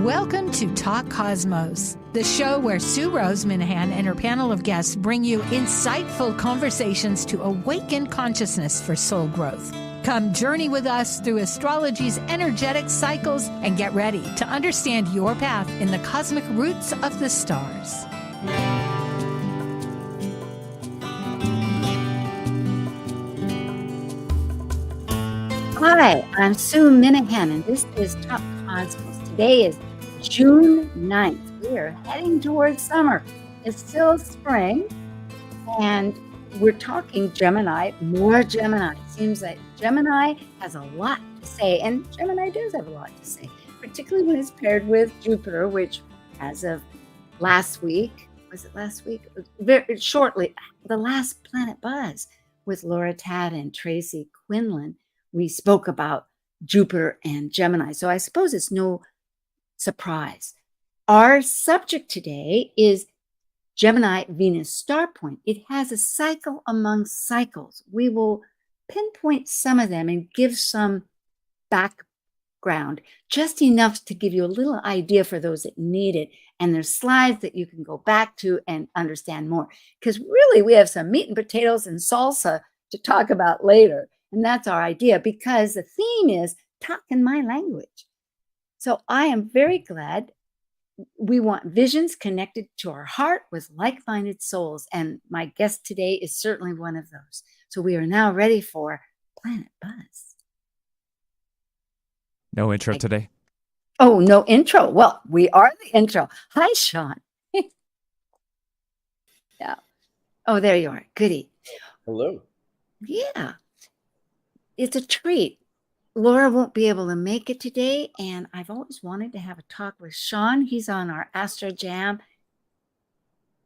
Welcome to Talk Cosmos, the show where Sue Minahan and her panel of guests bring you insightful conversations to awaken consciousness for soul growth. Come journey with us through astrology's energetic cycles and get ready to understand your path in the cosmic roots of the stars. Hi, I'm Sue Minahan, and this is Talk Cosmos. Today is June 9th. We are heading towards summer. It's still spring, and we're talking Gemini, more Gemini. It seems like Gemini has a lot to say, and Gemini does have a lot to say, particularly when it's paired with Jupiter, which as of last week, was it last week? Very shortly, the last Planet Buzz with Laura Tad and Tracy Quinlan, we spoke about Jupiter and Gemini. So I suppose it's no surprise. Our subject today is Gemini Venus Star Point. It has a cycle among cycles. We will pinpoint some of them and give some background, just enough to give you a little idea for those that need it. And there's slides that you can go back to and understand more. Because really, we have some meat and potatoes and salsa to talk about later. And that's our idea, because the theme is talking my language. So I am very glad. We want visions connected to our heart with like-minded souls. And my guest today is certainly one of those. So we are now ready for Planet Buzz. No intro today? Oh, no intro. Well, we are the intro. Hi, Sean. Yeah. Oh, there you are. Goody. Hello. Yeah. It's a treat. Laura won't be able to make it today, and I've always wanted to have a talk with Sean. He's on our Astro Jam.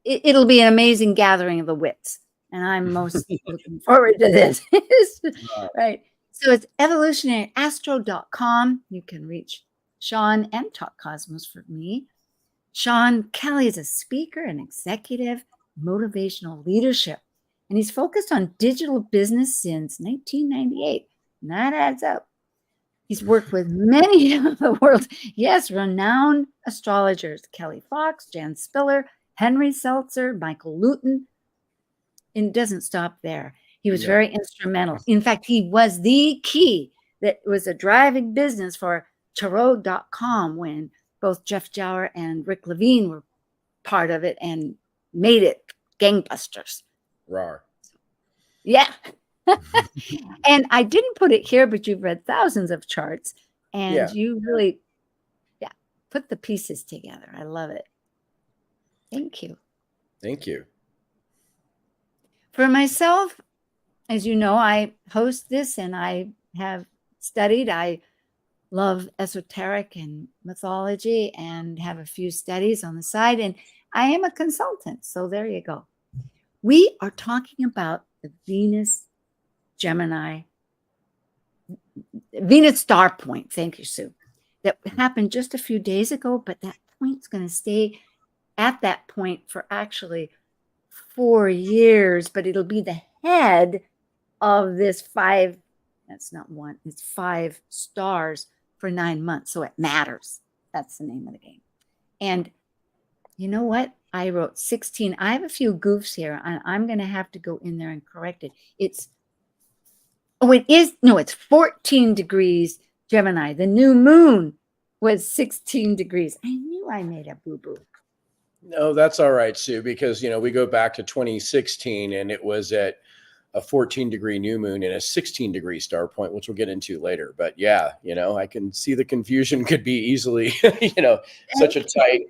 It'll be an amazing gathering of the wits, and I'm most looking forward to this. Right. So it's evolutionaryastro.com. You can reach Sean and Talk Cosmos for me. Sean Kelly is a speaker and executive, motivational leadership, and he's focused on digital business since 1998. And that adds up. He's worked with many of the world's, renowned astrologers, Kelly Fox, Jan Spiller, Henry Seltzer, Michael Luton. And it doesn't stop there. He was very instrumental. In fact, he was the key that was a driving business for Tarot.com when both Jeff Jower and Rick Levine were part of it and made it gangbusters. Rawr. Yeah. And I didn't put it here, but you've read thousands of charts, and you really, put the pieces together. I love it. Thank you. Thank you. For myself, as you know, I host this and I have studied. I love esoteric and mythology and have a few studies on the side, and I am a consultant. So there you go. We are talking about the Venus Star Point. Thank you, Sue. That happened just a few days ago, but that point's going to stay at that point for actually 4 years, but it'll be the head of this five stars for 9 months. So it matters. That's the name of the game. And you know what? I wrote 16. I have a few goofs here, and I'm going to have to go in there and correct it. It's 14 degrees Gemini. The new moon was 16 degrees. I knew I made a boo-boo. No, that's all right, Sue, because, we go back to 2016 and it was at a 14-degree new moon and a 16-degree star point, which we'll get into later. But I can see the confusion could be easily, such a tight.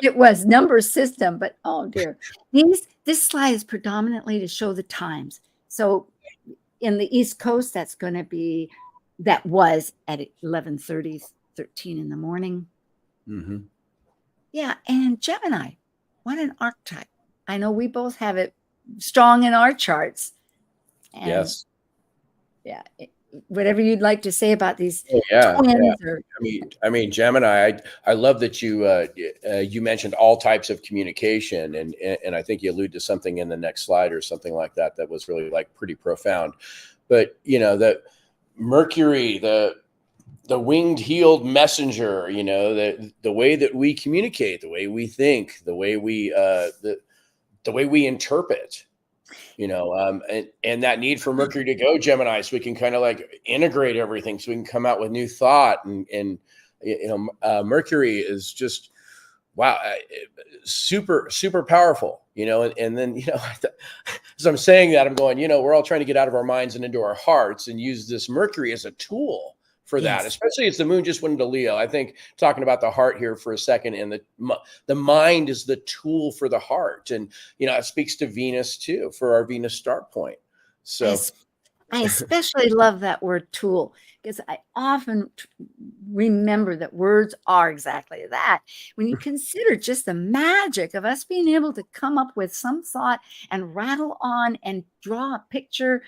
It was number system, but oh dear. This slide is predominantly to show the times. So in the East Coast, that was at 11:30, 13 in the morning. Mm-hmm. Yeah, and Gemini, what an archetype. I know we both have it strong in our charts. And yes. Yeah. Whatever you'd like to say about these twins. Or, I mean, Gemini. I love that you mentioned all types of communication, and I think you allude to something in the next slide or something like that was really pretty profound. But that Mercury, the the winged healed messenger, the way that we communicate, the way we think, the way we the way we interpret, and that need for Mercury to go Gemini, so we can kind of like integrate everything, so we can come out with new thought, and Mercury is just wow, super super powerful, and then as I'm saying that, I'm going, we're all trying to get out of our minds and into our hearts and use this Mercury as a tool for that, especially as the moon just went into Leo. I think talking about the heart here for a second, and the mind is the tool for the heart, and it speaks to Venus too, for our Venus star point. So I especially love that word tool, because I often remember that words are exactly that. When you consider just the magic of us being able to come up with some thought and rattle on and draw a picture,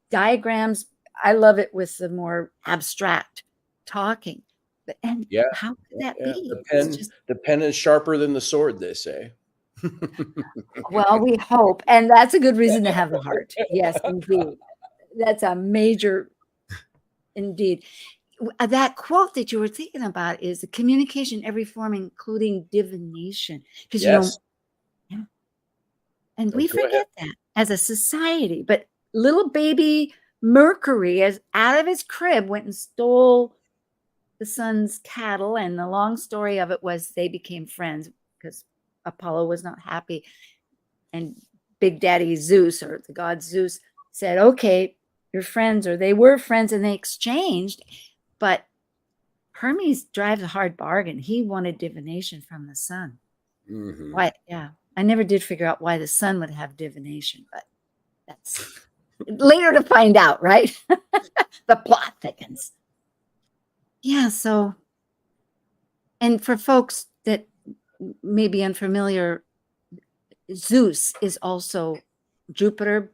diagrams. I love it with the more abstract talking. And how could that be? The pen is sharper than the sword, they say. Well, we hope. And that's a good reason to have the heart. Yes, indeed. That's a major, indeed. That quote that you were thinking about is the communication, every form, including divination. Because, and we forget that as a society. But little baby Mercury, as out of his crib, went and stole the sun's cattle. And the long story of it was they became friends because Apollo was not happy. And Big Daddy Zeus, or the god Zeus, said, okay, you're friends, or they were friends, and they exchanged. But Hermes drives a hard bargain. He wanted divination from the sun. Mm-hmm. Why? Yeah. I never did figure out why the sun would have divination, but that's later to find out, right? The plot thickens. Yeah. So, and for folks that may be unfamiliar, Zeus is also Jupiter,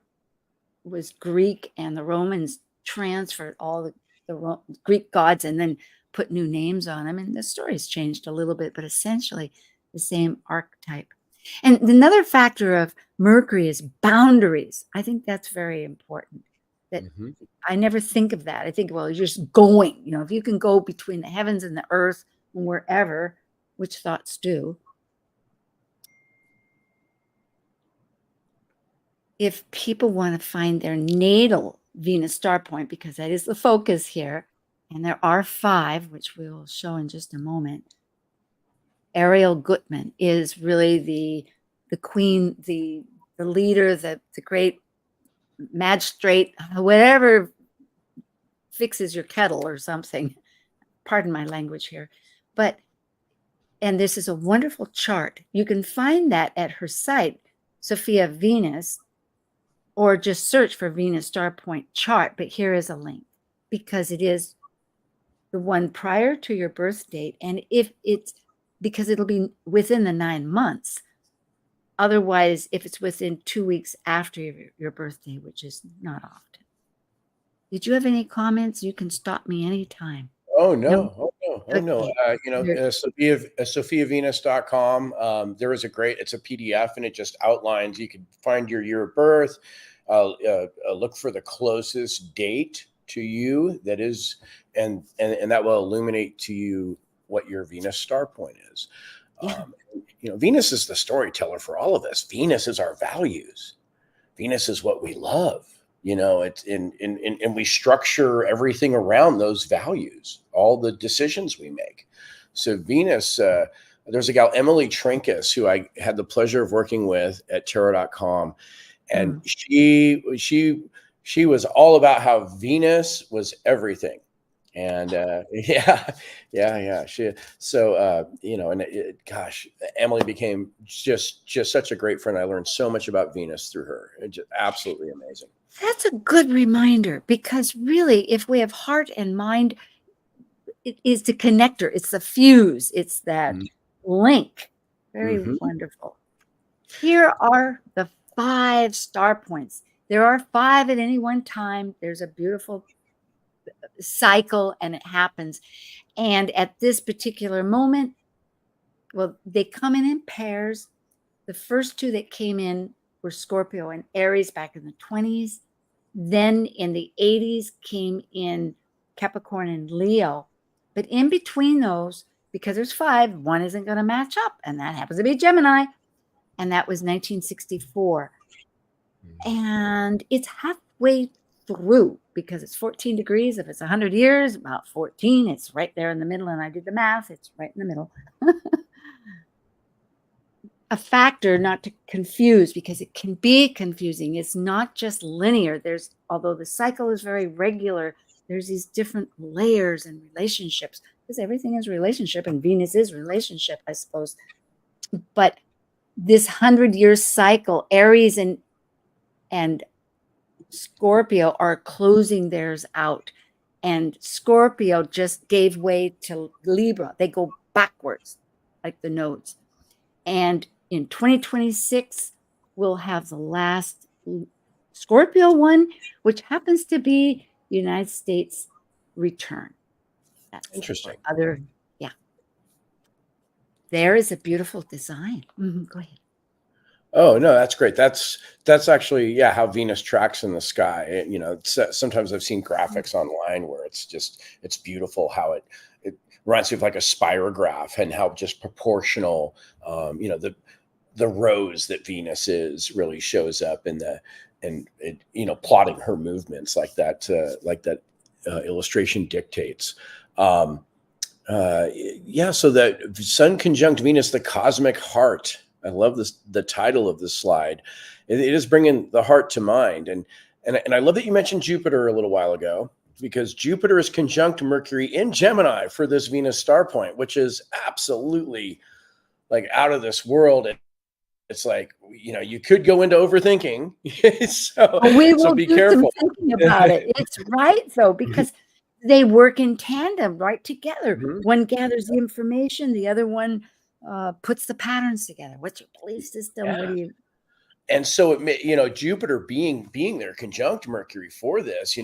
was Greek, and the Romans transferred all the Greek gods and then put new names on them. And the story's changed a little bit, but essentially the same archetype. And another factor of Mercury is boundaries. I think that's very important. That I never think of that. I think, well, you're just going, if you can go between the heavens and the earth and wherever, which thoughts do. If people want to find their natal Venus star point, because that is the focus here, and there are 5, which we will show in just a moment. Ariel Gutman is really the queen, the leader, the great magistrate, whatever fixes your kettle or something. Pardon my language here. And this is a wonderful chart. You can find that at her site, Sophia Venus, or just search for Venus Star Point chart. But here is a link, because it is the one prior to your birth date. And because it'll be within the 9 months. Otherwise, if it's within 2 weeks after your birthday, which is not often. Did you have any comments? You can stop me anytime. Oh, no. SophiaVenus.com. There is it's a PDF, and it just outlines, you can find your year of birth, look for the closest date to you that is, and that will illuminate to you what your Venus star point is. Venus is the storyteller for all of this. Venus is our values. Venus is what we love. It's and we structure everything around those values, all the decisions we make. So Venus, there's a gal, Emily Trinkus, who I had the pleasure of working with at tarot.com. And she was all about how Venus was everything. And gosh, Emily became just such a great friend. I learned so much about Venus through her. It's just absolutely amazing. That's a good reminder, because really, if we have heart and mind, it is the connector. It's the fuse. It's that link. Very wonderful. Here are the 5 star points. There are 5 at any one time. There's a beautiful cycle, and it happens. And at this particular moment, well, they come in pairs. The first 2 that came in were Scorpio and Aries back in the 20s. Then in the 80s came in Capricorn and Leo. But in between those, because there's 5, one isn't going to match up. And that happens to be Gemini. And that was 1964. And it's halfway through because it's 14 degrees. If it's 100 years, about 14, it's right there in the middle. And I did the math. It's right in the middle. A factor not to confuse, because it can be confusing. It's not just linear. Although the cycle is very regular, there's these different layers and relationships, because everything is relationship and Venus is relationship, I suppose. But this 100-year cycle, Aries and Scorpio are closing theirs out. And Scorpio just gave way to Libra. They go backwards, like the nodes. And in 2026, we'll have the last Scorpio one, which happens to be United States return. That's interesting. Yeah. There is a beautiful design. Go ahead. Oh, no, that's great. That's actually, how Venus tracks in the sky. Sometimes I've seen graphics online where it's beautiful how it reminds me of like a spirograph, and how just proportional, the rose that Venus is really shows up in plotting her movements like that illustration dictates. So that Sun conjunct Venus, the cosmic heart. I love the title of this slide. It is bringing the heart to mind. And I love that you mentioned Jupiter a little while ago, because Jupiter is conjunct Mercury in Gemini for this Venus star point, which is absolutely like out of this world. It's like, you could go into overthinking. so be careful. Some thinking about it. It's right, though, because they work in tandem, right together. One gathers the information, the other one puts the patterns together. What's your belief system? Yeah. What do you? And so Jupiter being there conjunct Mercury for this,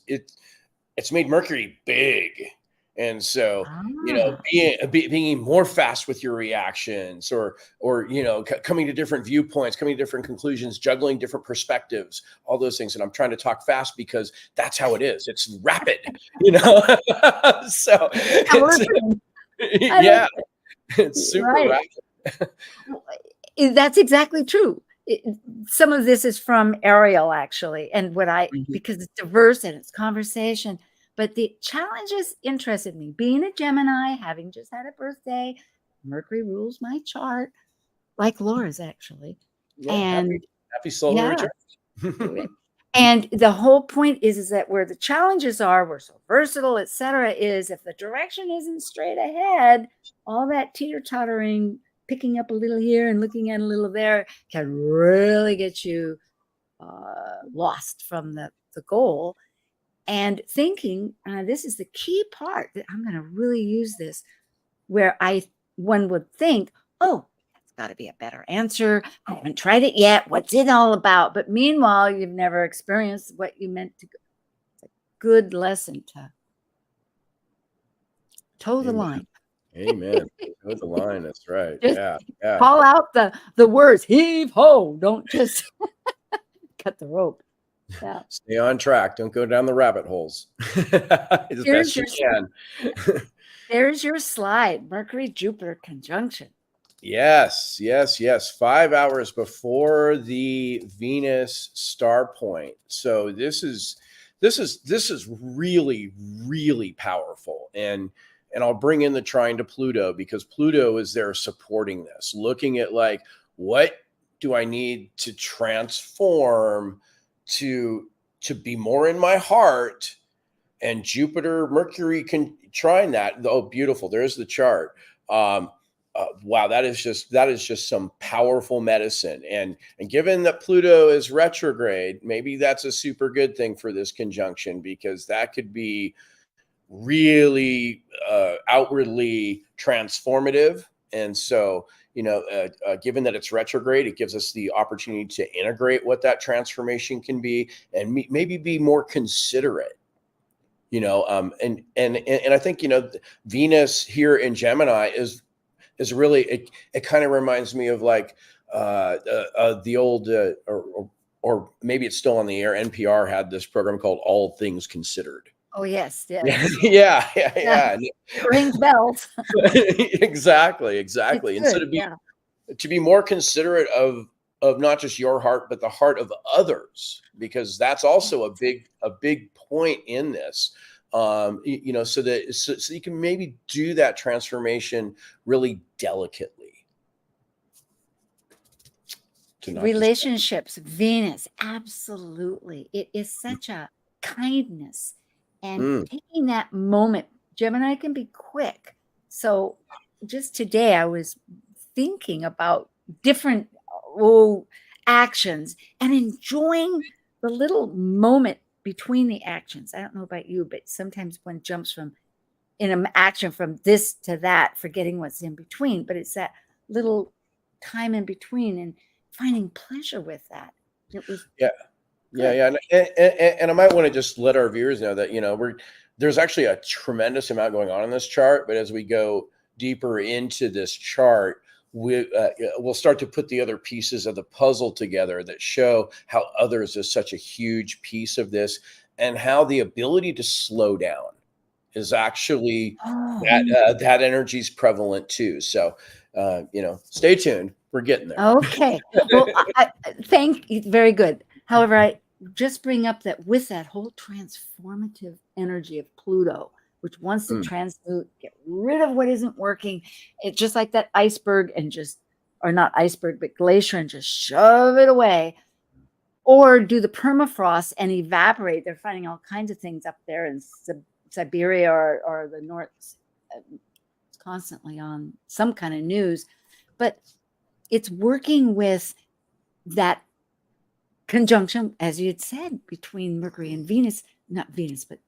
it's made Mercury big. And so, being more fast with your reactions, or coming to different viewpoints, coming to different conclusions, juggling different perspectives, all those things. And I'm trying to talk fast because that's how it is. It's rapid, So it's super rapid. That's exactly true. Some of this is from Ariel, actually, and because it's diverse and it's conversation. But the challenges interested me. Being a Gemini, having just had a birthday, Mercury rules my chart, like Laura's actually. Yeah, and happy solar return. And the whole point is that where the challenges are, we're so versatile, etc., is if the direction isn't straight ahead, all that teeter-tottering, picking up a little here and looking at a little there, can really get you lost from the goal. And thinking, this is the key part that I'm going to really use this, where one would think, oh, that's got to be a better answer. I haven't tried it yet. What's it all about? But meanwhile, you've never experienced what you meant to. It's a good lesson to toe the line. Amen. Toe the line. That's right. Just yeah. Call out the words, heave ho. Don't just cut the rope. Yeah. Stay on track. Don't go down the rabbit holes. As best you can. There's your slide. Mercury Jupiter conjunction. Yes. 5 hours before the Venus star point. So this is really, really powerful. And I'll bring in the trine to Pluto, because Pluto is there supporting this, looking at like, what do I need to transform to be more in my heart? And Jupiter, Mercury can trine that. Oh, beautiful. There's the chart. Wow, that is just some powerful medicine. And given that Pluto is retrograde, maybe that's a super good thing for this conjunction, because that could be really outwardly transformative. And so, given that it's retrograde, it gives us the opportunity to integrate what that transformation can be, and maybe be more considerate. And I think Venus here in Gemini is really, it kind of reminds me of like the old or maybe it's still on the air. NPR had this program called All Things Considered. Oh, yes, Yeah, yes. yeah. It rings bells. Exactly, It's exactly. And so good, yeah. to be more considerate of not just your heart, but the heart of others, because that's also a big point in this. So you can maybe do that transformation really delicately, to not just Relationships, Venus, absolutely. It is such a kindness and mm, taking that moment. Gemini can be quick. So just today, I was thinking about different oh, actions and enjoying the little moment between the actions. I don't know about you, but sometimes one jumps from in an action from this to that, forgetting what's in between. But it's that little time in between and finding pleasure with that. It was yeah. Yeah, good. yeah, and I might want to just let our viewers know that there's actually a tremendous amount going on in this chart. But as we go deeper into this chart, we'll start to put the other pieces of the puzzle together that show how others is such a huge piece of this, and how the ability to slow down is actually Oh, that energy is prevalent too. So, stay tuned. We're getting there. okay. Well, I thank you. Very good. However, I just bring up that with that whole transformative energy of Pluto, which wants to Mm, transmute, get rid of what isn't working, it's just like that iceberg and just, or not iceberg, but glacier and just shove it away, or do the permafrost and evaporate. They're finding all kinds of things up there in Siberia or the North. It's constantly on some kind of news, but it's working with that conjunction, as you had said, between Mercury and Venus, not Venus, but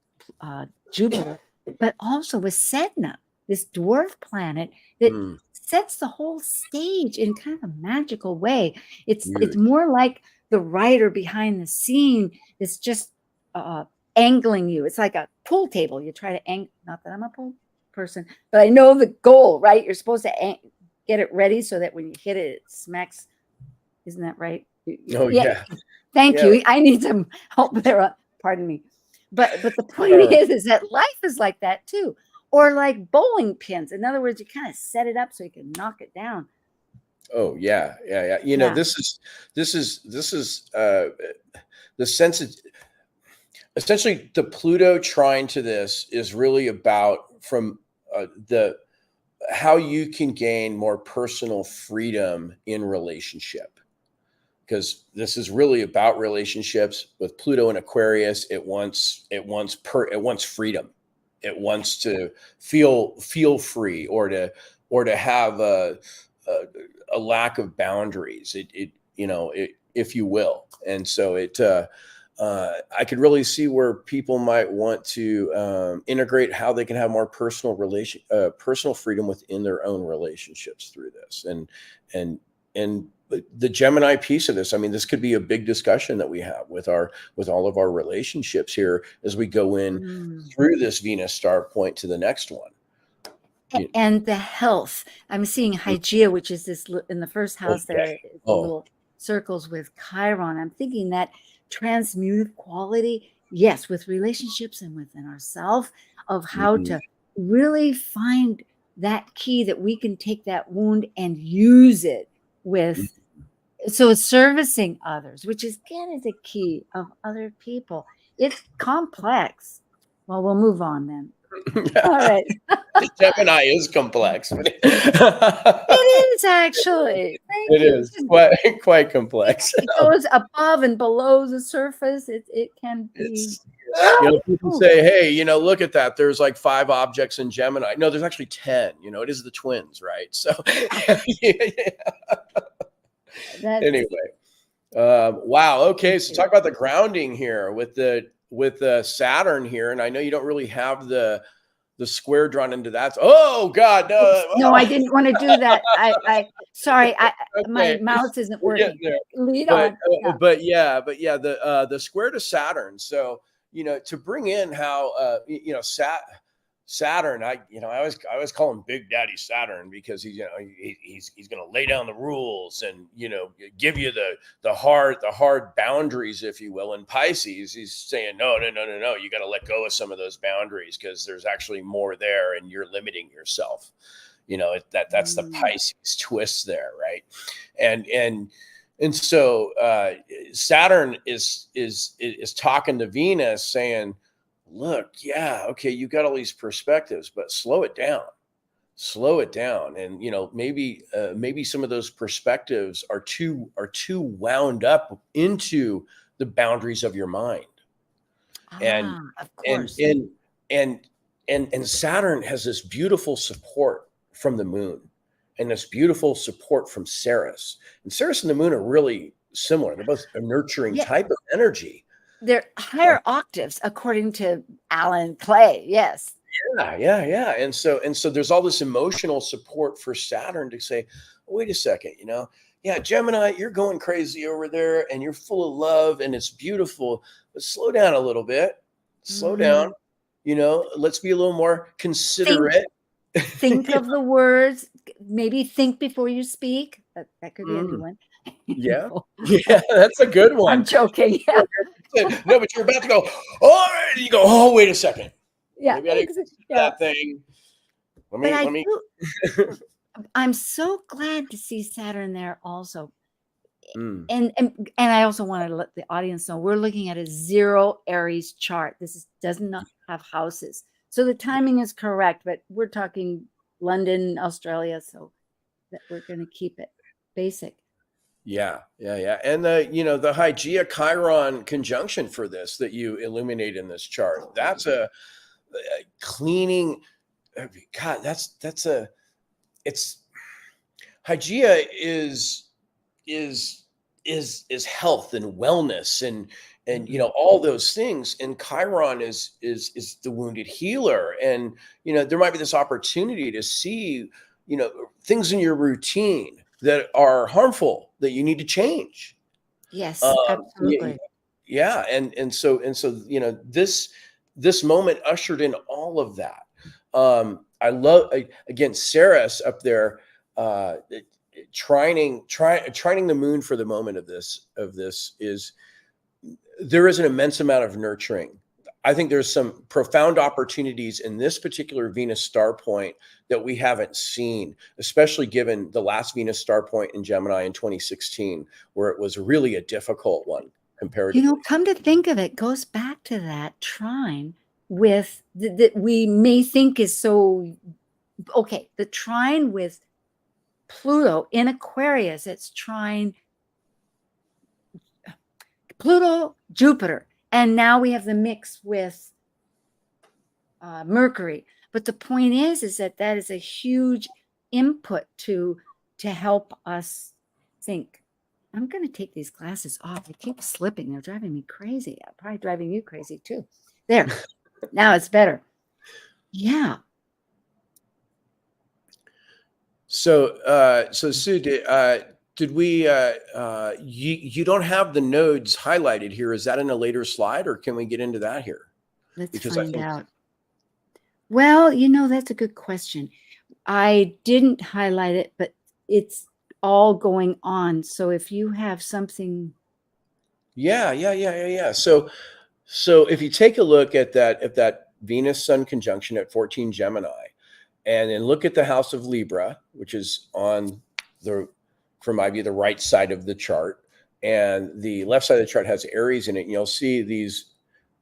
Jupiter, but also with Sedna, this dwarf planet that mm, sets the whole stage in kind of a magical way. It's huge. more like the writer behind the scene is just angling you. It's like a pool table. You try to not that I'm a pool person, but I know the goal, right? You're supposed to get it ready so that when you hit it, it smacks. Isn't that right? Oh Yeah. yeah, Thank yeah. you. I need some help there. Pardon me. But the point Sure. is that life is like that too. Or like bowling pins. In other words, you kind of set it up so you can knock it down. Oh yeah, yeah, yeah. Yeah. This is the sense of, essentially, the Pluto trine to this is really about from the how you can gain more personal freedom in relationship, because this is really about relationships. With Pluto in Aquarius, it wants freedom. It wants to feel free, or to have a lack of boundaries. If you will. And so I could really see where people might want to integrate how they can have more personal freedom within their own relationships through this. And the Gemini piece of this, I mean, this could be a big discussion that we have with all of our relationships here as we go in Mm. through this Venus star point to the next one. And the health. I'm seeing Hygeia, which is this in the first Oh, house yeah. there, the Oh, little circles with Chiron. I'm thinking that transmutive quality, yes, with relationships and within ourselves, of how mhm. to really find that key that we can take that wound and use it with. So it's servicing others, which is again is a key of other people. It's complex. Well, we'll move on then. All right. Gemini is complex. It is actually. Thank It you. is quite complex. It goes above and below the surface. It can be. It's people say, hey, look at that. There's like 5 objects in Gemini. No, there's actually 10. It is the twins, right? So yeah. That's Anyway, wow. Okay, so talk about the grounding here with the Saturn here, and I know you don't really have the square drawn into that. Oh God, no! no, I didn't want to do that. I sorry. My Okay, mouse isn't we're working. getting there. Lead But on. Yeah. the square to Saturn. So to bring in how Saturn, I always call him Big Daddy Saturn, because he's going to lay down the rules and, give you the hard boundaries, if you will. In Pisces, he's saying, no, you got to let go of some of those boundaries, because there's actually more there and you're limiting yourself. That's the Pisces twist there, right? And so Saturn is talking to Venus, saying, look, yeah, okay, you got all these perspectives, but slow it down. And, maybe some of those perspectives are too wound up into the boundaries of your mind. And, of course. and Saturn has this beautiful support from the moon, and this beautiful support from Ceres. And Ceres and the moon are really similar. They're both a nurturing type of energy. They're higher octaves, according to Alan Clay. Yes. Yeah. And so there's all this emotional support for Saturn to say, wait a second, Gemini, you're going crazy over there and you're full of love and it's beautiful, but slow down a little bit. Slow down. Let's be a little more considerate. Think of the words. Maybe think before you speak. That could be a new one. Yeah, that's a good one. I'm joking. Yeah. No, but you're about to go, and you go, oh, wait a second. Yeah, maybe I didn't that thing. Let me. I'm so glad to see Saturn there also. And I also want to let the audience know we're looking at a 0 Aries chart. This does not have houses, so the timing is correct. But we're talking London, Australia, so that we're going to keep it basic. Yeah. And the Hygeia Chiron conjunction for this that you illuminate in this chart, that's a cleaning. God, it's Hygeia is health and wellness and all those things. And Chiron is the wounded healer. And there might be this opportunity to see things in your routine that are harmful that you need to change. Yes, absolutely. Yeah. And so, this moment ushered in all of that. I love, again, Ceres up there, trining the moon for the moment of this is, there is an immense amount of nurturing. I think there's some profound opportunities in this particular Venus star point that we haven't seen, especially given the last Venus star point in Gemini in 2016, where it was really a difficult one comparatively. Come to think of it, goes back to that trine with that we may think is so okay. The trine with Pluto in Aquarius, it's trine Pluto, Jupiter. And now we have the mix with Mercury. But the point is that is a huge input to help us think. I'm going to take these glasses off. They keep slipping. They're driving me crazy. Probably driving you crazy too. There. Now it's better. Yeah. So Sue, did we, you don't have the nodes highlighted here. Is that in a later slide, or can we get into that here? Let's find out. Well, that's a good question. I didn't highlight it, but it's all going on. So if you have something. Yeah. So if you take a look at that Venus Sun conjunction at 14 Gemini, and then look at the house of Libra, which is on from my view, the right side of the chart, and the left side of the chart has Aries in it. And you'll see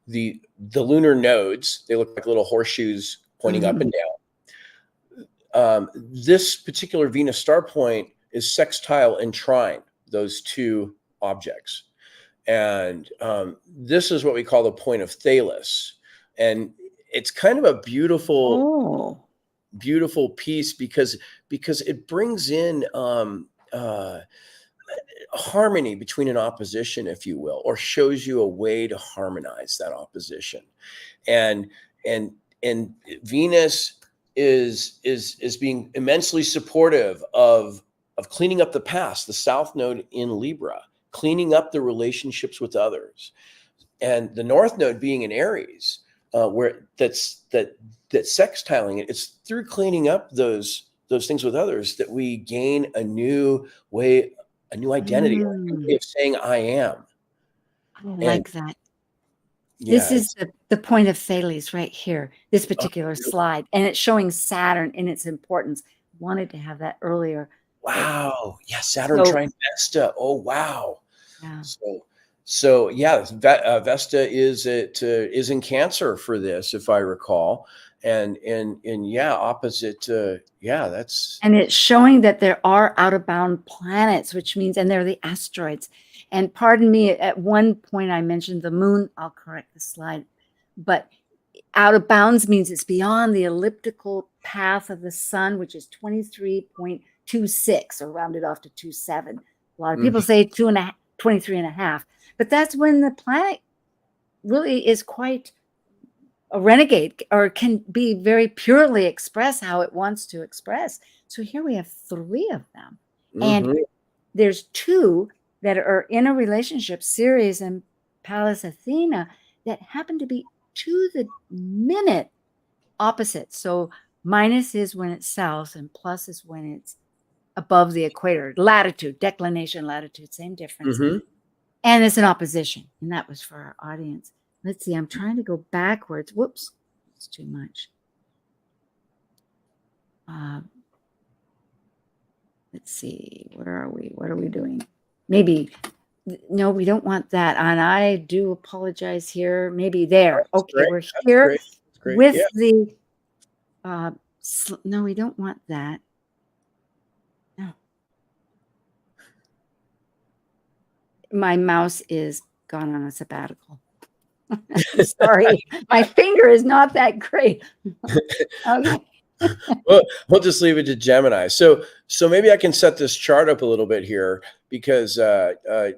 the lunar nodes. They look like little horseshoes pointing up and down. This particular Venus star point is sextile and trine those two objects. And this is what we call the point of Thales. And it's kind of a beautiful piece because it brings in harmony between an opposition, if you will, or shows you a way to harmonize that opposition. And Venus is being immensely supportive of cleaning up the past, the South Node in Libra, cleaning up the relationships with others. And the North Node being in Aries, where that's sextiling it. It's through cleaning up those things with others that we gain a new way, a new identity, a new way of saying I am. I like that. Yeah, this is the point of Thales right here, this particular slide, and it's showing Saturn in its importance. Wanted to have that earlier. Wow. Yeah, Saturn trine Vesta. Oh, wow. Yeah. So yeah, Vesta is in Cancer for this, if I recall, and yeah, opposite. That's. And it's showing that there are out of bound planets, which means, and they're the asteroids. And pardon me, at one point I mentioned the moon. I'll correct the slide, but out of bounds means it's beyond the elliptical path of the sun, which is 23.26, or rounded off to 27. A lot of people say 23.5, but that's when the planet really is quite a renegade, or can be very purely express how it wants to express. So here we have 3 of them, and there's 2 that are in a relationship, Ceres and Pallas Athena, that happen to be to the minute opposite. So minus is when it's south, and plus is when it's above the equator. Latitude, declination, latitude, same difference. And it's an opposition. And that was for our audience. Let's see, I'm trying to go backwards. Whoops, it's too much. Let's see, where are we? What are we doing? Maybe, no, we don't want that. And I do apologize here. Maybe there. That's okay, great. We're here great. with the, no, we don't want that. No. My mouse is gone on a sabbatical. Sorry, my finger is not that great. Okay. Well, we'll just leave it to Gemini. So maybe I can set this chart up a little bit here, because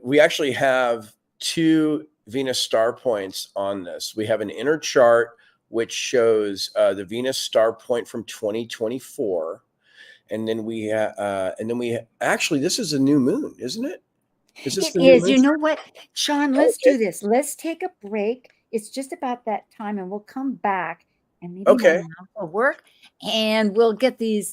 we actually have 2 Venus star points on this. We have an inner chart which shows the Venus star point from 2024, and then we actually, this is a new moon, isn't it? Is this it is. You know what, Sean? Let's Okay. do this. Let's take a break. It's just about that time, and we'll come back, and maybe Okay. my mouth will work, and we'll get the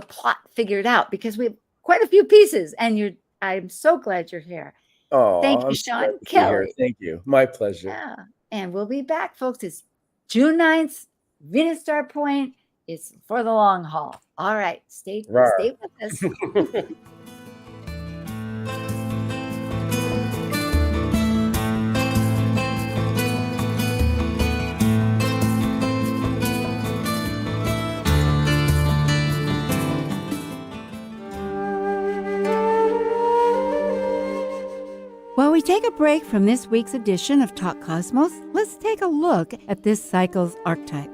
plot figured out, because we have quite a few pieces, and I'm so glad you're here. Oh, Thank you, I'm Sean glad to be Kelly. here. Thank you. My pleasure. Yeah, and we'll be back, folks. It's June 9th, Venus Star Point. It's for the long haul. All right, stay with us. While we take a break from this week's edition of Talk Cosmos, let's take a look at this cycle's archetype.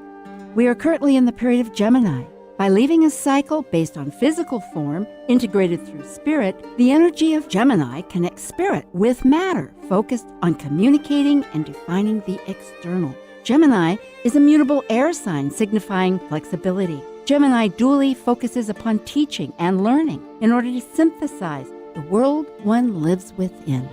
We are currently in the period of Gemini. By leaving a cycle based on physical form, integrated through spirit, the energy of Gemini connects spirit with matter, focused on communicating and defining the external. Gemini is a mutable air sign signifying flexibility. Gemini dually focuses upon teaching and learning in order to synthesize the world one lives within.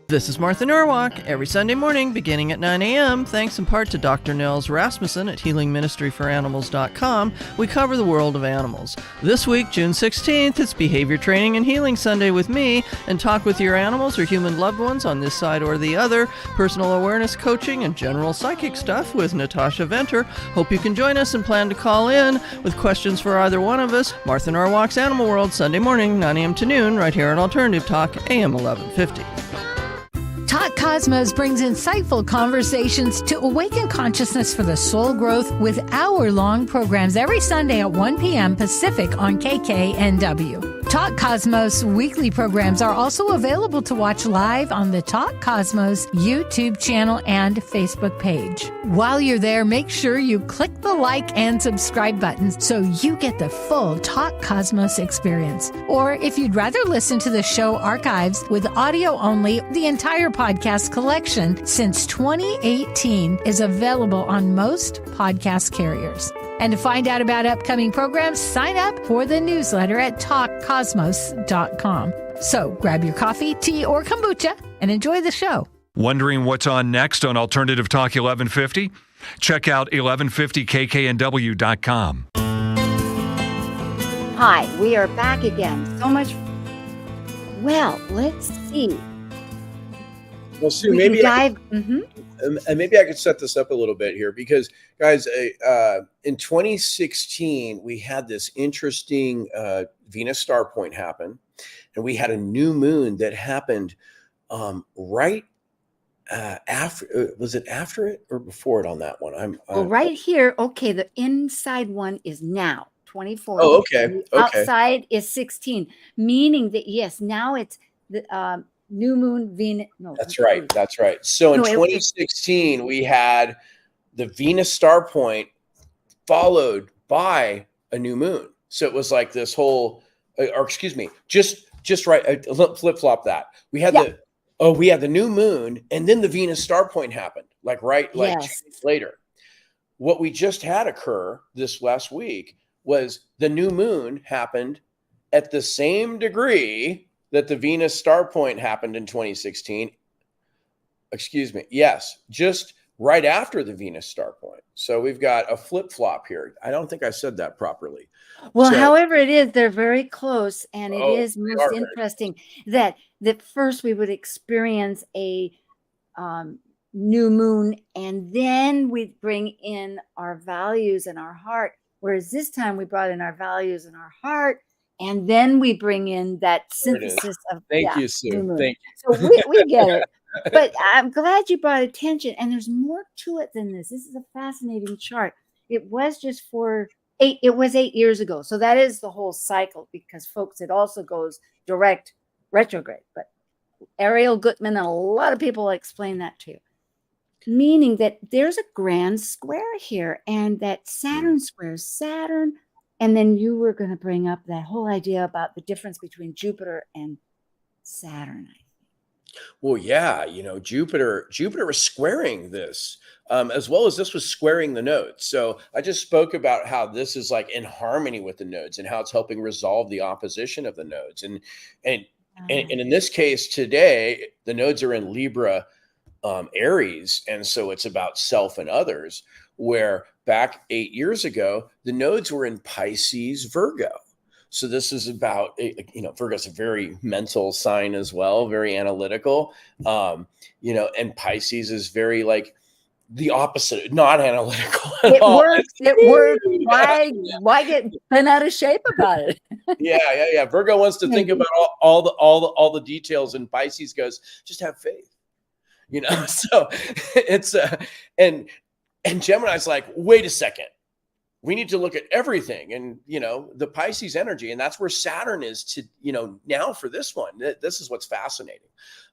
This is Martha Norwalk, every Sunday morning beginning at 9 a.m. Thanks in part to Dr. Nels Rasmussen at healingministryforanimals.com, we cover the world of animals. This week, June 16th, it's Behavior Training and Healing Sunday with me, and talk with your animals or human loved ones on this side or the other, personal awareness coaching and general psychic stuff with Natasha Venter. Hope you can join us and plan to call in with questions for either one of us. Martha Norwalk's Animal World, Sunday morning, 9 a.m. to noon, right here on Alternative Talk, AM 1150. Talk Cosmos brings insightful conversations to awaken consciousness for the soul growth with hour-long programs every Sunday at 1 p.m. Pacific on KKNW. Talk Cosmos weekly programs are also available to watch live on the Talk Cosmos YouTube channel and Facebook page. While you're there, make sure you click the like and subscribe buttons so you get the full Talk Cosmos experience. Or if you'd rather listen to the show archives with audio only, the entire podcast collection since 2018 is available on most podcast carriers. And to find out about upcoming programs, sign up for the newsletter at talkcosmos.com. So grab your coffee, tea, or kombucha and enjoy the show. Wondering what's on next on Alternative Talk 1150? Check out 1150kknw.com. Hi, we are back again. So much. Well, let's see. Well, Sue, We maybe can dive. and maybe I could set this up a little bit here because, guys, in 2016 we had this interesting Venus Star Point happen, and we had a new moon that happened right after. Was it after it or before it on that one? Well, right here, okay, the inside one is now 24. Oh, okay. The Okay. outside is 16, meaning that, yes, now it's the new moon Venus. No, That's right. That's right. So in No, it- 2016, we had the Venus Star Point followed by a new moon. So it was like this whole, or excuse me, just right. Flip flop that. We had we had the new moon, and then the Venus Star Point happened. Like 2 days later. What we just had occur this last week was the new moon happened at the same degree that the Venus Star Point happened in 2016. Excuse me. Yes, just right after the Venus Star Point. So we've got a flip-flop here. I don't think I said that properly. Well, So- however it is, they're very close, and it Oh, is they most are very interesting that first we would experience a new moon, and then we'd bring in our values and our heart. Whereas this time we brought in our values and our heart, and then we bring in that There it is. synthesis of Thank you, new Sue. moon. Thank So we get it. But I'm glad you brought attention, and there's more to it than this. This is a fascinating chart. It was just it was 8 years ago. So that is the whole cycle, because folks, it also goes direct retrograde. But Ariel Gutman and a lot of people explain that too. Meaning that there's a grand square here, and that Saturn squares Saturn. And then you were going to bring up that whole idea about the difference between Jupiter and Saturn. Well, yeah, Jupiter was squaring this, as well as this was squaring the nodes. So I just spoke about how this is like in harmony with the nodes and how it's helping resolve the opposition of the nodes. And in this case today, the nodes are in Libra, Aries, and so it's about self and others. Where back 8 years ago, the nodes were in Pisces, Virgo. So this is about, Virgo's a very mental sign as well, very analytical, and Pisces is very like the opposite, not analytical at all. It works. Why get bent out of shape about it? Yeah. Virgo wants to think about all the details, and Pisces goes, just have faith, So it's and Gemini's like, wait a second. We need to look at everything, and the Pisces energy, and that's where Saturn is to now for this one. This is what's fascinating.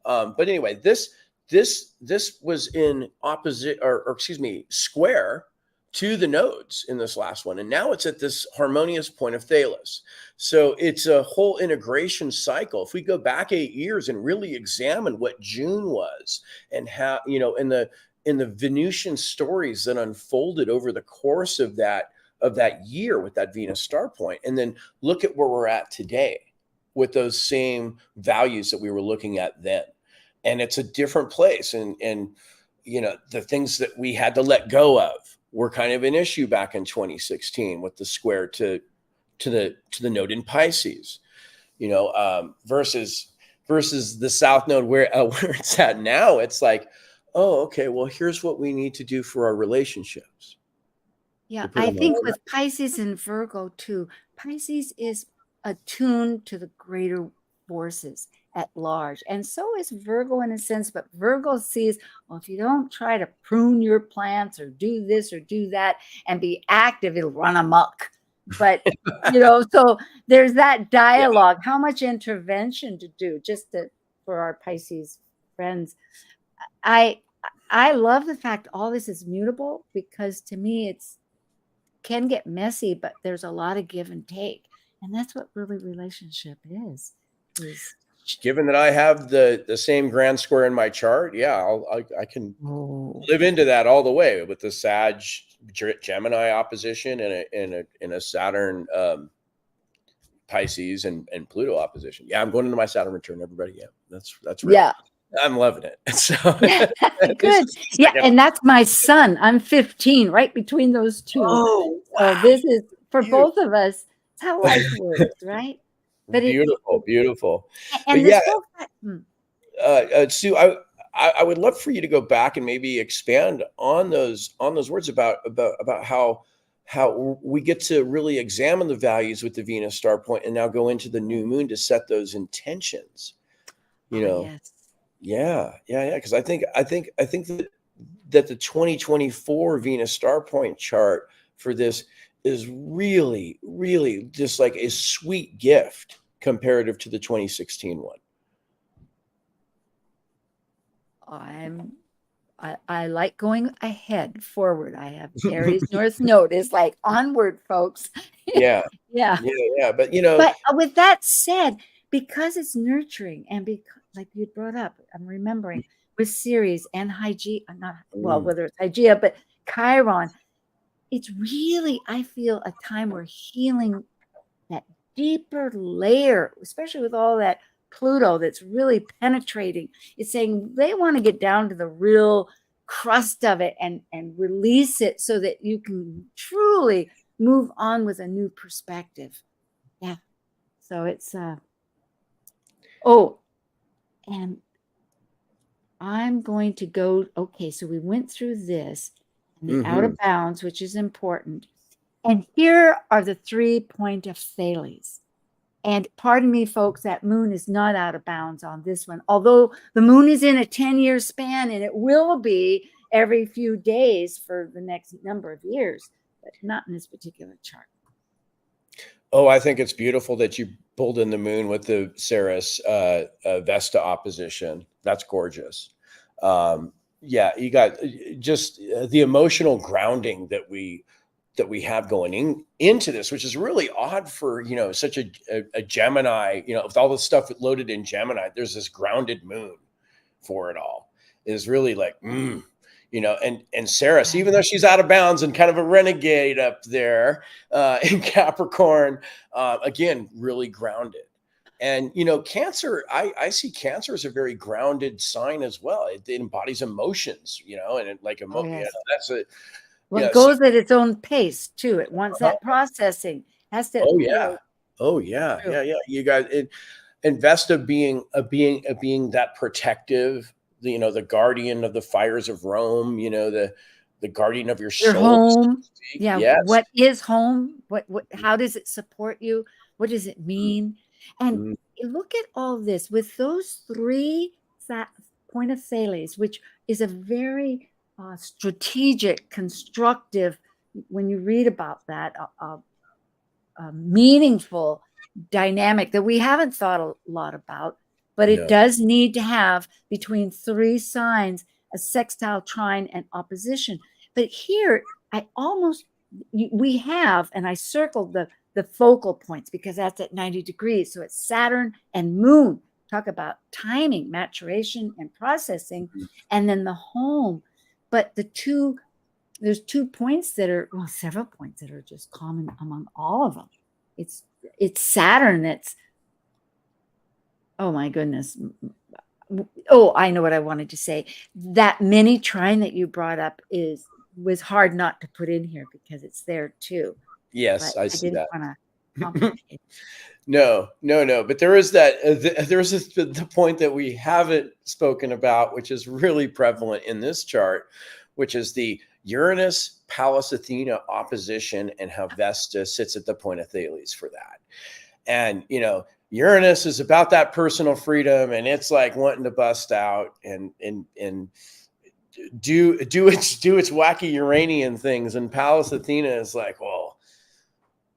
But anyway, this was in opposite, or excuse me, square to the nodes in this last one, and now it's at this harmonious point of Thales. So it's a whole integration cycle. If we go back 8 years and really examine what June was, and how in the Venusian stories that unfolded over the course of that year with that Venus Star Point, and then look at where we're at today with those same values that we were looking at then. And it's a different place. And the things that we had to let go of were kind of an issue back in 2016 with the square to the node in Pisces, versus the South Node where it's at now. It's like, oh, okay, well, here's what we need to do for our relationships. Yeah, I think with Pisces and Virgo too, Pisces is attuned to the greater forces at large. And so is Virgo in a sense, but Virgo sees, well, if you don't try to prune your plants or do this or do that and be active, it'll run amok. But, so there's that dialogue. Yeah. How much intervention to do for our Pisces friends. I love the fact all this is mutable, because to me can get messy, but there's a lot of give and take. And that's what really relationship is. Given that I have the same grand square in my chart, I can live into that all the way with the Sag Gemini opposition and a Saturn Pisces and Pluto opposition. Yeah, I'm going into my Saturn return, everybody. Yeah, that's real. Yeah. I'm loving it. So Good. Yeah. And that's my son. I'm 15, right between those two. Oh, So wow. this is for Beautiful. both of us. It's how life works, right? But Beautiful. And But this yeah, whole Sue, I would love for you to go back and maybe expand on those words about how we get to really examine the values with the Venus star point and now go into the new moon to set those intentions. yes. Yeah. Because I think that the 2024 Venus star point chart for this is really, really just like a sweet gift comparative to the 2016 one. I like going ahead, forward. I have Aries North Node is like onward, folks. Yeah. Yeah. But But with that said, because it's nurturing and because, like you brought up, I'm remembering with Ceres and Hygeia, whether it's Hygeia, but Chiron, it's really, I feel, a time where healing that deeper layer, especially with all that Pluto that's really penetrating. It's saying they want to get down to the real crust of it and release it so that you can truly move on with a new perspective. Yeah. So it's and I'm going to go, okay, so we went through this and the out of bounds, which is important. And here are the 3 point of Thales. And pardon me, folks, that moon is not out of bounds on this one, although the moon is in a 10-year span and it will be every few days for the next number of years, but not in this particular chart. Oh, I think it's beautiful that you pulled in the moon with the Ceres Vesta opposition. That's gorgeous. Yeah, you got just the emotional grounding that we have going into this, which is really odd for, such a Gemini, with all the stuff loaded in Gemini, there's this grounded moon for it all. Is really like, and Ceres, even though she's out of bounds and kind of a renegade up there in Capricorn, again, really grounded. And, Cancer, I see Cancer as a very grounded sign as well. It embodies emotions, and that's a, well, it goes at its own pace too. It wants that processing. Has to. Oh yeah. You guys, and Vesta being that protective, the guardian of the fires of Rome. The guardian of your soul. Home. Yeah. Yes. What is home? What? How does it support you? What does it mean? And look at all this with those 3 point of Thales, which is a very strategic, constructive, when you read about that, meaningful dynamic that we haven't thought a lot about, but it does need to have between 3 signs a sextile, trine, and opposition. But here, we have, and I circled the focal points because that's at 90 degrees. So it's Saturn and Moon. Talk about timing, maturation, and processing, and then the home. But there's 2 points that are, several points that are just common among all of them. It's Saturn that's, oh my goodness. Oh, I know what I wanted to say. That mini trine that you brought up was hard not to put in here because it's there too. Yes, but I see that. Want to complicate. No. But there is the point that we haven't spoken about, which is really prevalent in this chart, which is the Uranus Pallas Athena opposition and how Vesta sits at the point of Thales for that. And, Uranus is about that personal freedom, and it's like wanting to bust out and do its wacky Uranian things. And Pallas Athena is like, well,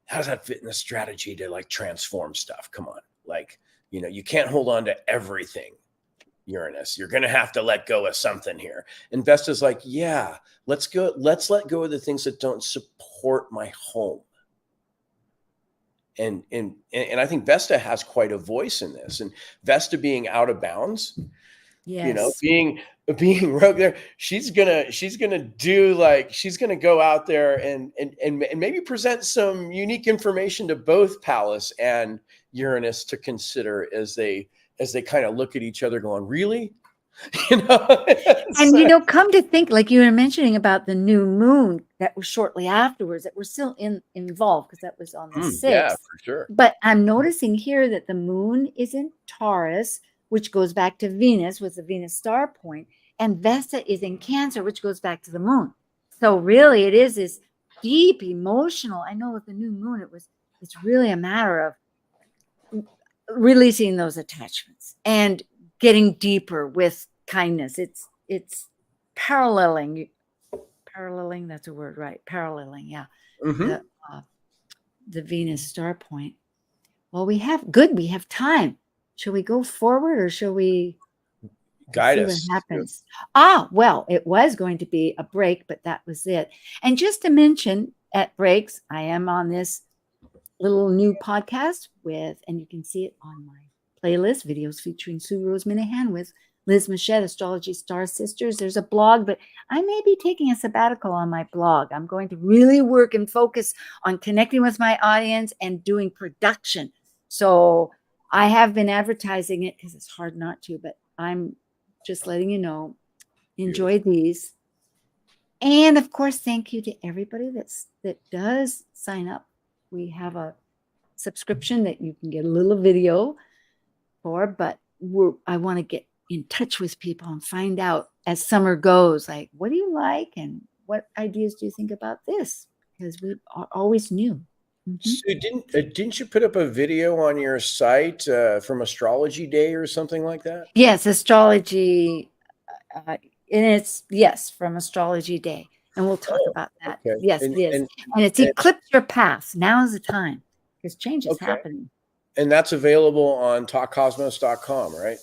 how does that fit in the strategy to like transform stuff? Come on. Like, you can't hold on to everything, Uranus. You're going to have to let go of something here. And Vesta's like, yeah, let's let go of the things that don't support my home. And I think Vesta has quite a voice in this. And Vesta being out of bounds, You know, Yes. being rogue there, she's gonna do like she's gonna go out there and maybe present some unique information to both Pallas and Uranus to consider as they kind of look at each other, going, "Really?" You know. And come to think, like you were mentioning about the new moon that was shortly afterwards, that we're still involved because that was on the 6th. Yeah, for sure. But I'm noticing here that the moon is in Taurus, which goes back to Venus with the Venus Star Point, and Vesta is in Cancer, which goes back to the moon. So really, it is this deep emotional. I know with the new moon, it's really a matter of releasing those attachments and getting deeper with kindness. It's paralleling. That's a word, right? Paralleling, yeah. The Venus Star Point. Well, we have time. Shall we go forward or shall we guide see us? What happens? Well, it was going to be a break, but that was it. And just to mention, at breaks, I am on this little new podcast and you can see it on my playlist, videos featuring Sue Minahan with Liz Machette, Astrology Star Sisters. There's a blog, but I may be taking a sabbatical on my blog. I'm going to really work and focus on connecting with my audience and doing production. So I have been advertising it because it's hard not to, but I'm just letting you know, enjoy these. And of course, thank you to everybody that does sign up. We have a subscription that you can get a little video for, but I want to get in touch with people and find out as summer goes, like, what do you like and what ideas do you think about this? Because we are always new. So didn't you put up a video on your site from Astrology Day or something like that? Yes, astrology, and it's from Astrology Day, and we'll talk about that. Okay. Yes, it is, and it's eclipse your path. Now is the time because change is happening. And that's available on talkcosmos.com, right?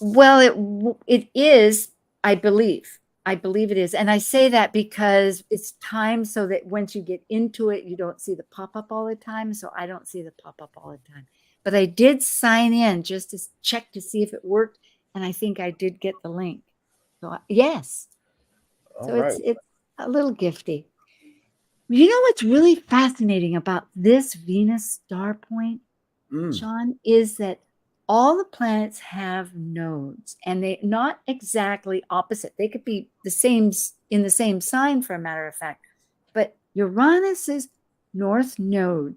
Well, it is, I believe. It is. And I say that because it's time so that once you get into it, you don't see the pop-up all the time. So I don't see the pop-up all the time. But I did sign in just to check to see if it worked. And I think I did get the link. So yes. It's a little gifty. You know what's really fascinating about this Venus Star Point, Sean, is that all the planets have nodes, and they're not exactly opposite. They could be in the same sign, for a matter of fact. But Uranus's North Node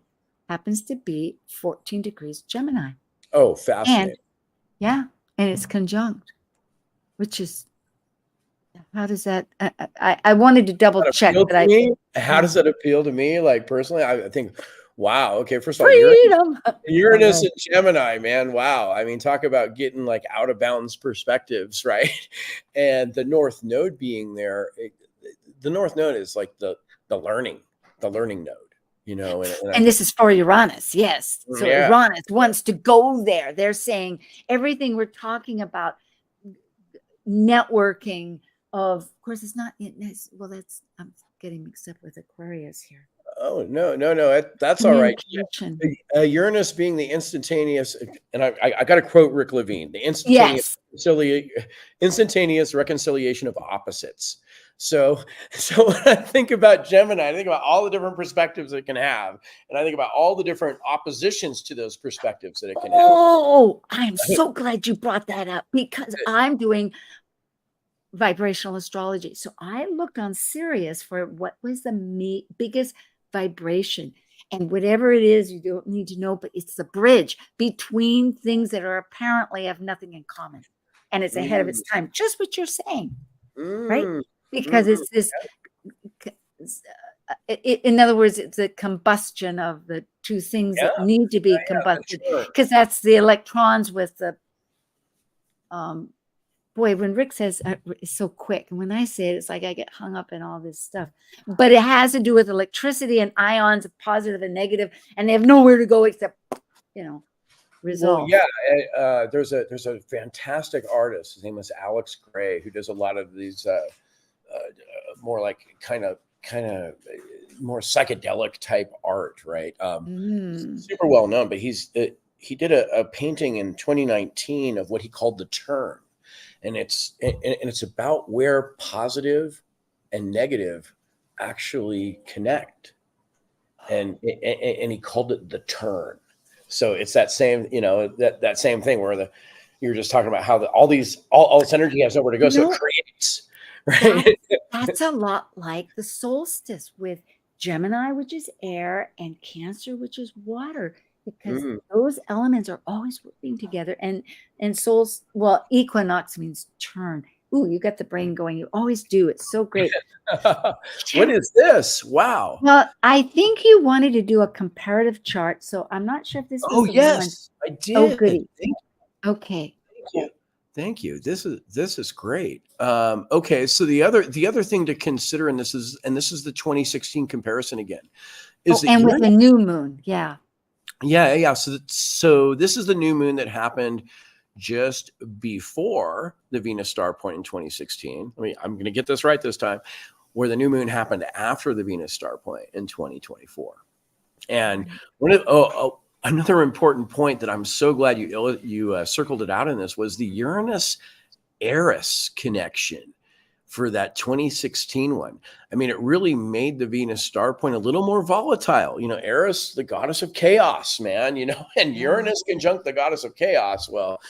happens to be 14 degrees Gemini. Oh, fascinating. And it's conjunct, which is, how does that, I wanted to double check. How does that appeal to me? Like, personally, I think, wow. Okay. First of all, freedom. Uranus and Gemini, man. Wow. I mean, talk about getting like out of bounds perspectives, right? And the North Node being there, the North Node is like the learning node, you know. And this is for Uranus. Yes. So Uranus wants to go there. They're saying everything we're talking about, networking of course, it's not. I'm getting mixed up with Aquarius here. Oh, no. That's all right. Uranus being the instantaneous, and I got to quote Rick Levine, the instantaneous reconciliation of opposites. So when I think about Gemini, I think about all the different perspectives it can have. And I think about all the different oppositions to those perspectives that it can have. Oh, I'm so glad you brought that up because I'm doing vibrational astrology. So I looked on Sirius for what was the biggest vibration, and whatever it is, you don't need to know, but it's the bridge between things that are apparently have nothing in common, and it's ahead of its time. Just what you're saying, right? Because it's this. In other words, it's the combustion of the two things that need to be combusted, because that's the electrons with the. Boy, when Rick says it's so quick, and when I say it, it's like I get hung up in all this stuff. But it has to do with electricity and ions of positive and negative, and they have nowhere to go except, resolve. Well, there's a fantastic artist. His name is Alex Gray, who does a lot of these more like kind of more psychedelic type art, right? Super well known, but he did a painting in 2019 of what he called the turn. and it's about where positive and negative actually connect. And he called it the turn. So it's that same, that same thing where you were just talking about how all this energy has nowhere to go. So it creates, right? That's a lot like the solstice with Gemini, which is air, and Cancer, which is water, because those elements are always working together. And equinox means turn. Ooh, you got the brain going. You always do. It's so great. What is this? Wow. Well, I think you wanted to do a comparative chart, so I'm not sure if this was Oh, the yes, I did. Oh, goody. Okay. Thank you. This is great. Okay, so the other thing to consider, and this is the 2016 comparison again, is and with the new moon, yeah. So this is the new moon that happened just before the Venus Star Point in 2016. I'm going to get this right this time, where the new moon happened after the Venus Star Point in 2024. And another important point that I'm so glad you circled it out in this was the Uranus-Eris connection for that 2016 one. I mean, it really made the Venus Star Point a little more volatile. Eris, the goddess of chaos, man, and Uranus conjunct the goddess of chaos. Well,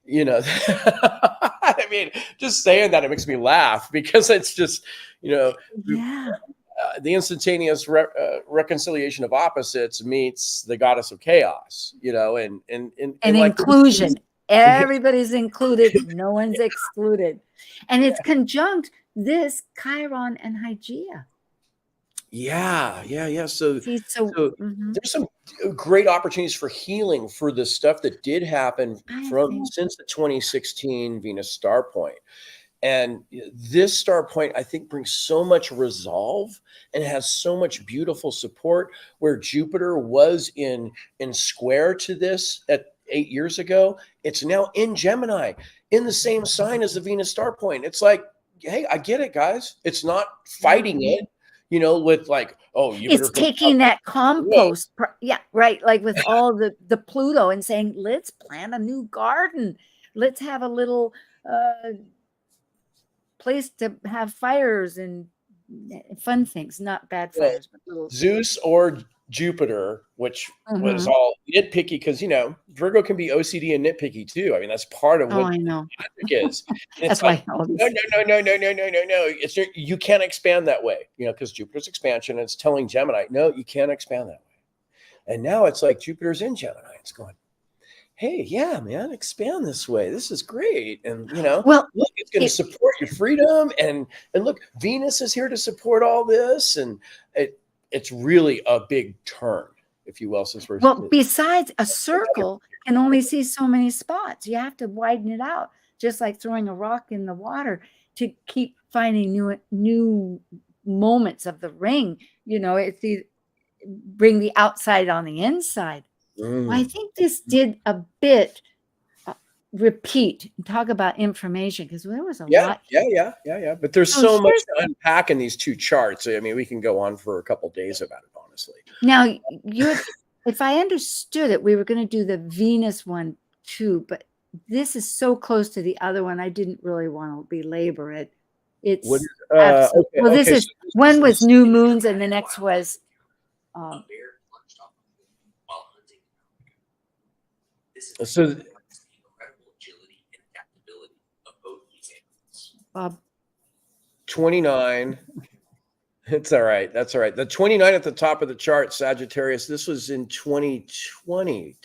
I mean, just saying that, it makes me laugh because it's just, the instantaneous reconciliation of opposites meets the goddess of chaos, and inclusion. Everybody's included. No one's excluded. And it's conjunct this Chiron and Hygeia. Yeah. So there's some great opportunities for healing for the stuff that did happen since the 2016 Venus Star Point. And this star point, I think, brings so much resolve and has so much beautiful support, where Jupiter was in square to this at 8 years ago. It's now in Gemini, in the same sign as the Venus Star Point. It's like, hey, I get it, guys. It's not fighting it, with like, Jupiter. It's taking that compost. Yeah, right. Like with all the Pluto, and saying, let's plant a new garden. Let's have a little place to have fires and fun things, not bad fires, but little Zeus or Jupiter, which was all nitpicky, because Virgo can be OCD and nitpicky too. I mean, that's part of what I know is. That's why no. You can't expand that way, because Jupiter's expansion, and it's telling Gemini, no, you can't expand that way. And now it's like Jupiter's in Gemini. It's going, hey, yeah, man, expand this way. This is great. And, look, it's going to support your freedom. And look, Venus is here to support all this. And it's really a big turn, if you will. Besides, a circle can only see so many spots. You have to widen it out, just like throwing a rock in the water to keep finding new moments of the ring. Bring the outside on the inside. I think this did a bit repeat and talk about information, because there was a lot. Yeah. But there's so much to unpack in these two charts. I mean, we can go on for a couple of days about it, honestly. Now, if I understood it, we were going to do the Venus one too, but this is so close to the other one, I didn't really want to belabor it. It's one was new moons, and the next was so 29. It's all right. That's all right. The 29 at the top of the chart, Sagittarius. This was in 2020.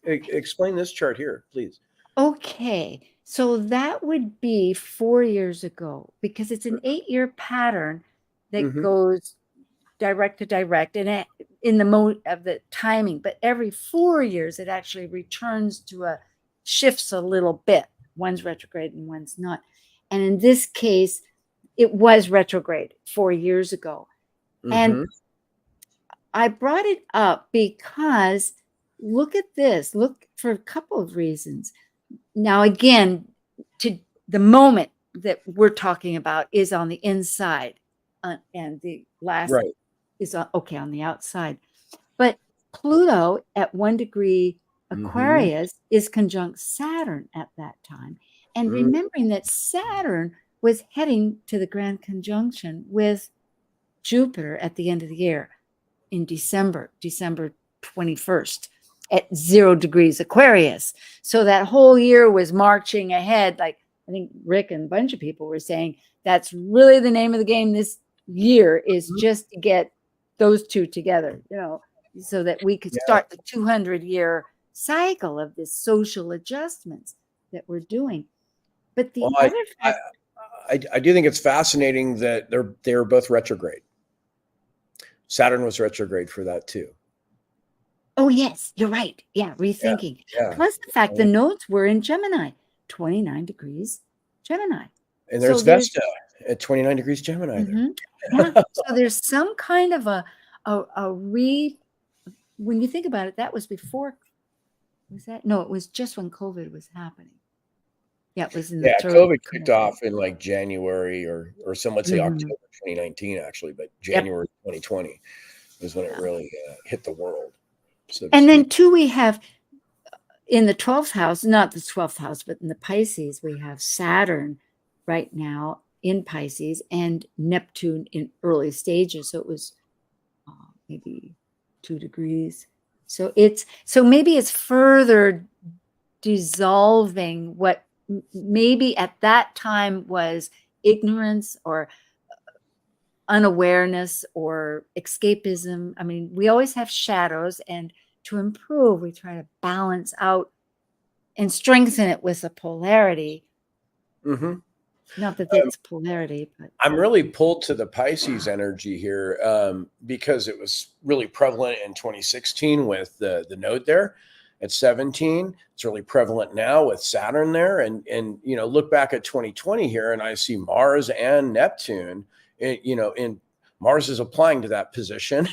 Explain this chart here, please. Okay. So that would be 4 years ago, because it's an 8-year pattern that goes direct to direct, and in the mode of the timing. But every 4 years, it actually returns to shifts a little bit. One's retrograde and one's not. And in this case, it was retrograde 4 years ago. And I brought it up because look at this. Look, for a couple of reasons. Now, again, to the moment that we're talking about is on the inside, and the last is on the outside. But Pluto at 1 degree Aquarius is conjunct Saturn at that time. And remembering that Saturn was heading to the grand conjunction with Jupiter at the end of the year in December 21st at 0 degrees Aquarius. So that whole year was marching ahead. Like I think Rick and a bunch of people were saying, that's really the name of the game this year, is just to get those two together, so that we could start the 200-year cycle of this social adjustments that we're doing. But the other fact, I do think it's fascinating that they're both retrograde. Saturn was retrograde for that too. Oh yes, you're right. Yeah, rethinking. Yeah. Plus the fact the nodes were in Gemini, 29 degrees Gemini. And there's Vesta at 29 degrees Gemini. Yeah. So there's some kind of when you think about it, that was before. Was that? No, it was just when COVID was happening. Yeah, it was in the COVID kicked off in like January or some would say October 2019 actually, but January 2020 was when it really hit the world. So and then too, we have in the 12th house, not the 12th house, but in the Pisces, we have Saturn right now in Pisces and Neptune in early stages. So it was maybe 2 degrees. So maybe it's further dissolving what maybe at that time was ignorance or unawareness or escapism. I mean, we always have shadows, and to improve, we try to balance out and strengthen it with a polarity. Not that it's polarity, but I'm really pulled to the Pisces energy here because it was really prevalent in 2016 with the node there at 17. It's really prevalent now with Saturn there, and look back at 2020 here, and I see Mars and Neptune. In Mars is applying to that position,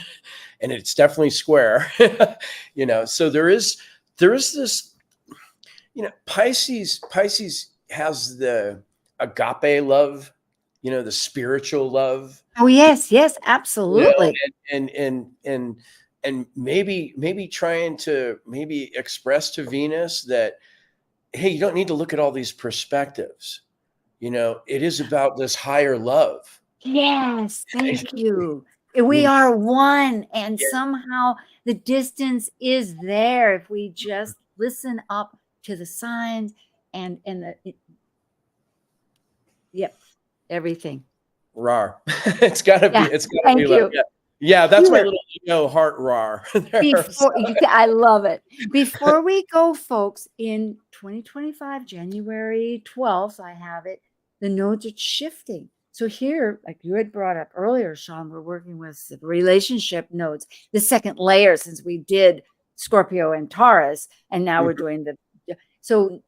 and it's definitely square. So there is this. Pisces has the agape love, the spiritual love. Oh yes, absolutely. And maybe trying to express to Venus that, hey, you don't need to look at all these perspectives. It is about this higher love. Yes, thank you. We are one, and somehow the distance is there if we just listen up to the signs and everything. Rar. It's gotta be. It's gotta be. Like, that's my little ego heart rar. I love it. Before we go, folks, in 2025, January 12th, I have it. The nodes are shifting. So here, like you had brought up earlier, Sean, we're working with the relationship nodes, the second layer, since we did Scorpio and Taurus, and now we're doing so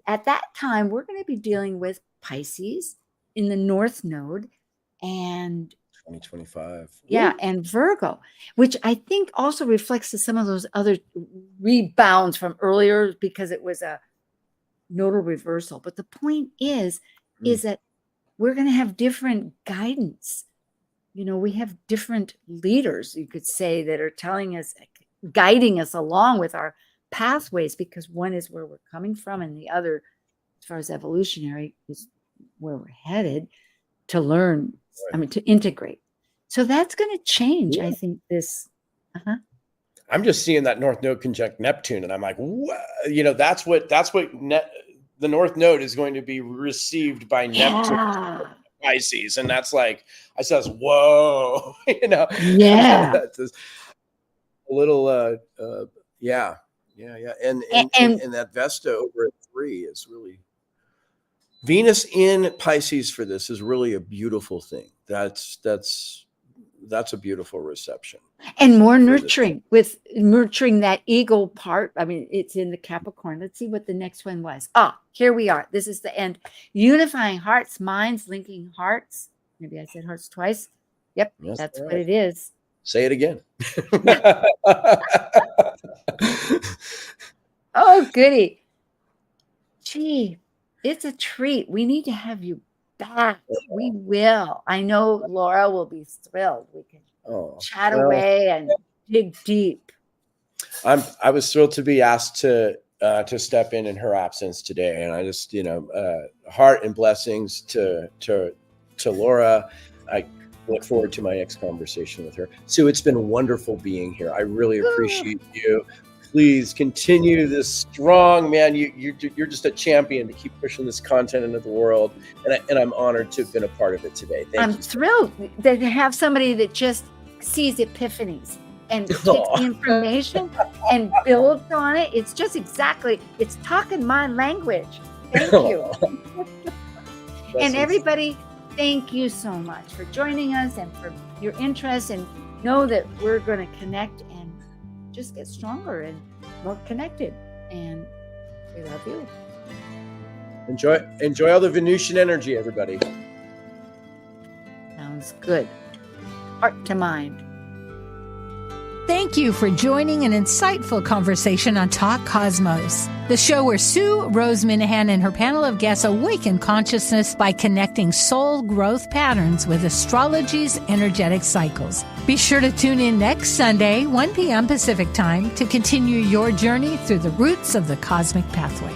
at that time, we're going to be dealing with Pisces in the North Node and 2025. And Virgo, which I think also reflects to some of those other rebounds from earlier because it was a nodal reversal. But the point is that we're going to have different guidance. We have different leaders, you could say, that are telling us, guiding us along with our pathways, because one is where we're coming from and the other, as far as evolutionary, is where we're headed to learn, to integrate. So that's going to change, I think, this. I'm just seeing that North Node conjunct Neptune, and I'm like, that's what the North Node is going to be received by Neptune, Pisces, and that's like, I says, whoa, that's a little, and that Vesta over at 3 is really. Venus in Pisces for this is really a beautiful thing. That's a beautiful reception. And more nurturing, with nurturing that ego part. I mean, it's in the Capricorn. Let's see what the next one was. Here we are. This is the end. Unifying hearts, minds, linking hearts. Maybe I said hearts twice. Yep, that's what it is. Say it again. Oh, goody. Gee, it's a treat. We need to have you back. We will. I know Laura will be thrilled. We can chat away and dig deep. I was thrilled to be asked to to step in her absence today. And I just, heart and blessings to Laura. I look forward to my next conversation with her. Sue, it's been wonderful being here. I really appreciate you. Please continue this strong, man. You're just a champion to keep pushing this content into the world. And I'm honored to have been a part of it today. Thank you. I'm thrilled to have somebody that just sees epiphanies and takes the information and builds on it. It's just it's talking my language. Thank you. And everybody, thank you so much for joining us and for your interest, and know that we're going to connect and just get stronger and more connected. And we love you. Enjoy all the Venusian energy, everybody. Sounds good. Heart to mind. Thank you for joining an insightful conversation on Talk Cosmos, the show where Sue Minahan and her panel of guests awaken consciousness by connecting soul growth patterns with astrology's energetic cycles. Be sure to tune in next Sunday, 1 p.m. Pacific Time, to continue your journey through the roots of the cosmic pathway.